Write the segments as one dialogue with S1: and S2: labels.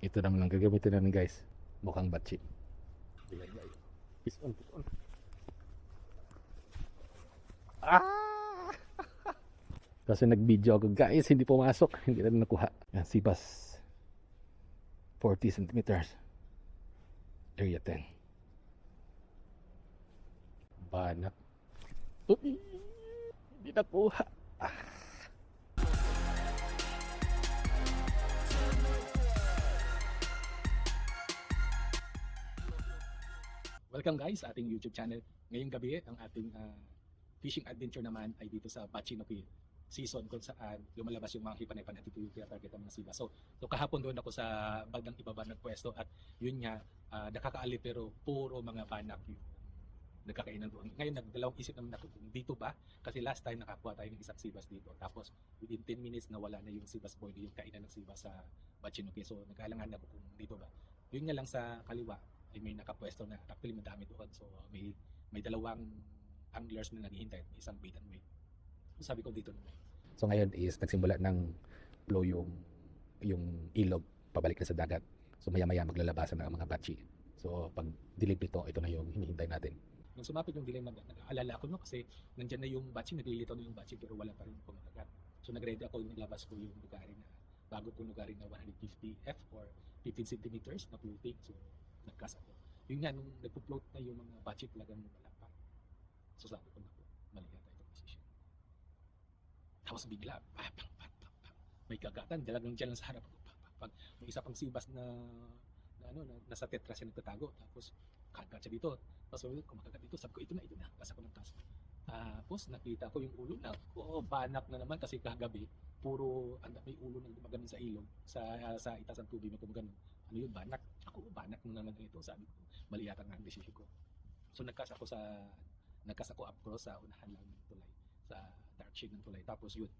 S1: Ito naman ang gagamitin namin guys. Mukhang batchi. Bilay guys. Peace on, peace on. Ah! Kasi nag-video ako guys, hindi pumasok. Hindi na nakuha. Yan, Sibas. 40 centimeters. Area 10. Banak. Uy! Hindi nakuha.
S2: Welcome guys sa ating YouTube channel. Ngayong gabi ang ating fishing adventure naman ay dito sa Bachinoki season kung saan lumalabas yung mga hipanay-panay at ito yung target ng mga siba. So kahapon doon ako sa bandang ibaba ng pwesto at yun nga nakakaali pero puro mga banak yung nagkakainan doon. Ngayon nagdalawang isip naman ako kung dito ba kasi last time nakakuha tayo ng isang sibas dito tapos within 10 minutes nawala na yung sibas point yung kainan ng sibas sa Bachinoki. So nagkaalangan ako kung dito ba. Yun nga lang sa kaliwa ay may nakapwesto na actually madami doon. So may dalawang anglers na naghihintay, may isang bait and wait. So sabi ko dito naman.
S1: So ngayon is nagsimula ng flow yung ilog pabalik na sa dagat. So maya-maya maglalabasan ng mga batchi. So pag dilim nito, ito na yung hinihintay natin.
S2: Nung sumapit yung dilim, nag-aalala ko no kasi nandyan na yung batchi, naglilitaw na yung batchi pero wala pa rin pumakagat. So nag-ready ako, naglabas ko yung lugarin na bago ko lugarin na 150 F or 15 centimeters na floating. So nagkas ako. Yun nga, nung nagpo-float na yung mga batchi talagang wala pa. So sabi ko na po, mali yata itong position. Tapos bigla, may kagatan, dyan lang sa harap ko. May isa pang sibas na nasa tetra siya nagtatago. Tapos kagat siya dito. Tapos sabi ko, kumakagat dito. Sabi ko, ito na. Kasa ko ng taas. Tapos nakita ko yung ulo na, banak na naman kasi kagabi, puro may ulo na gumaganon sa ilog, sa itaas ng tubig na gumaganon. Ano yun, banak? Ako, banak na naman ito. Sabi ko, mali yata nga ang desisyon ko. So nagkas ako up cross sa unahan lang ng tulay, sa dark shade ng tulay. Tapos yun,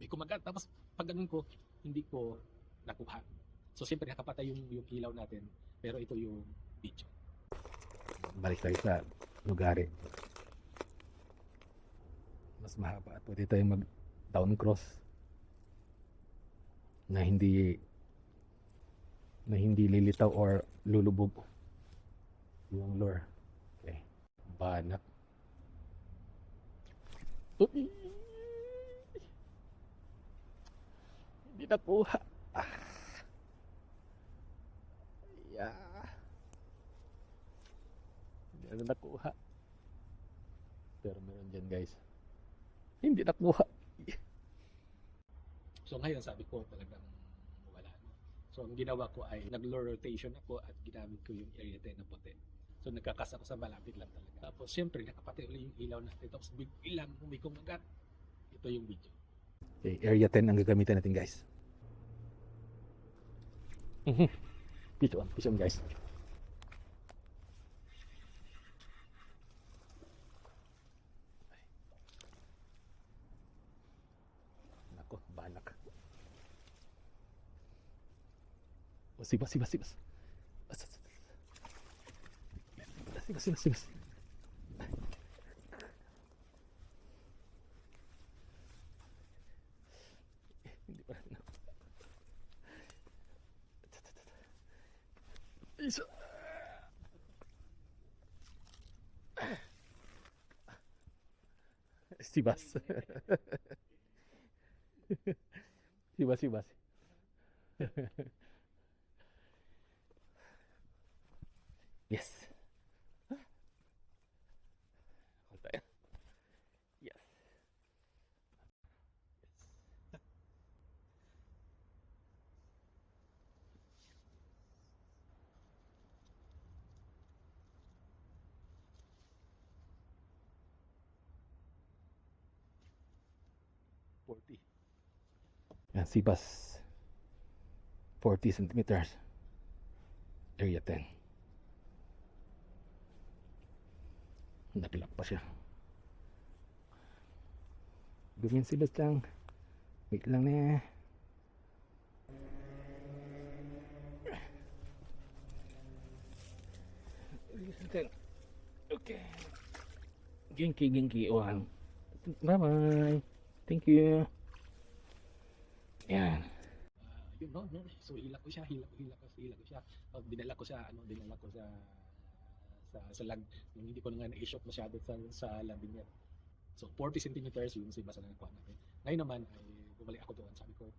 S2: may kumagat. Tapos pag ganun ko, hindi ko nakuha. So siyempre nakapatay yung ilaw natin, pero ito yung video.
S1: Balik tayo sa lugarin. Mas mahaba at pwede tayong mag down cross na hindi lilitaw or lulubog yung lure. Okay. Banak. Uy! Hindi nakuha. Yeah. Hindi na nakuha. Pero meron dyan guys. Hindi nakuha.
S2: So ngayon sabi ko talagang wala. So ang ginawa ko ay nag-lure rotation ako at ginamit ko yung area 10 na puti. So nagkakas ako sa malapit lang talaga. Tapos siyempre nakapatay ulit yung ilaw natin. Tapos biglang may kumagat. Ito yung video.
S1: Okay, area 10 ang gagamitin natin guys. Fish on guys. Nako, banak. Oh, sibas. Sibas. Hindi pa rin. Isa. Sibas. Sibas. Yes. Yes. Yan, Sibas. 40 centimeters. Area 10. Naglag pa siya. Gumin si Bastang. Wait lang na. Okay. Genki. Bye bye. Thank you. Yan.
S2: yun, no, no. So hila ko siya, hila ko siya. Dinala ko sa sa lag, yung hindi ko na nga na-shot masyado sa landing net. So 40 centimeters yung sibas na nakuha natin. Ngayon naman ay bumalik ako doon. Sabi ko,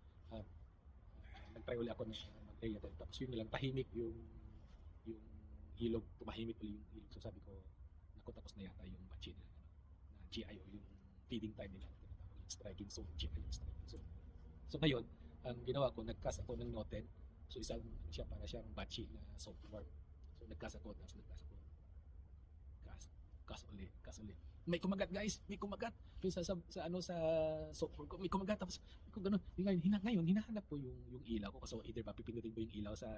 S2: nag-try ulit ako ng mag-area doon. Tapos yun lang, tahimik yung ilog, tumahimik ulit yung ilog. So sabi ko, naku, tapos na yata yung batchy na GIO, yung feeding time nila. Tinatawag yung striking zone, GIO striking zone. So ngayon, ang ginawa ko, nag-cast ako ng noted. So isang siya para siyang batchy na software. So nag-cast ako, tapos nag-cast ako. Cast ulit. May kumagat guys, may kumagat. Yung sa software ko, may kumagat. Tapos ko ganun. Ngayon, hinahanap ko yung ilaw ko. So either ba pipindutin ko yung ilaw sa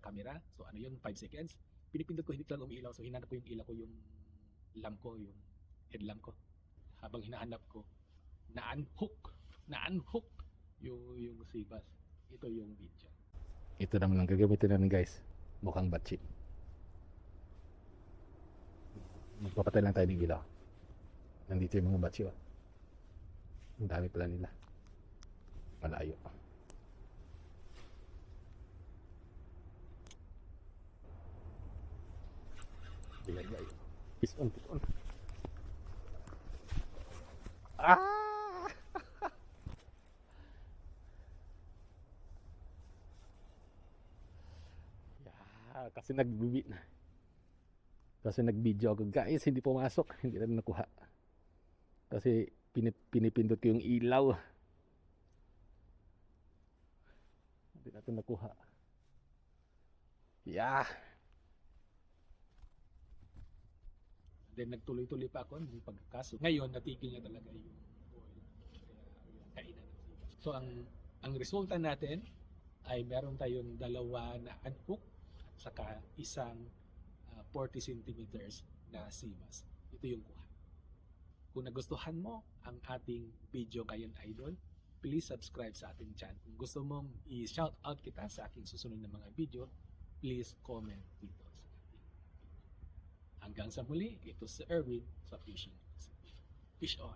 S2: camera. So ano yun, 5 seconds. Pinipindot ko, hindi lang umiilaw. So hinanap ko yung ilaw ko, yung lamp ko, yung headlamp ko. Habang hinahanap ko, na-unhook yung sibas. Ito yung video.
S1: Ito naman ang gagamitin namin guys. Mukhang batchy. Magpapatay lang tayo ng ilaw. Nandito yung mga batchy. Oh. Ang dami pala nila. Malayo. Bilay. Peace on. Ah! Yeah, kasi nag-video ako guys, hindi pumasok, hindi na nakuha. Kasi pinipindot ko yung ilaw. Hindi natin nakuha. Yeah.
S2: Then nagtuloy-tuloy pa ako ng pagkakaso. Ngayon, natigil na talaga yung oil. Kaya yung kainan ng sibas. So ang resulta natin ay meron tayong dalawa na unhook at saka isang 40 centimeters na sibas. Ito yung kuha. Kung nagustuhan mo ang ating video ngayon, idol, please subscribe sa ating channel. Kung gusto mong i-shout out kita sa aking susunod na mga video, please comment dito sa ating video. Hanggang sa muli, ito si Erwin sa Fishing. Fish on.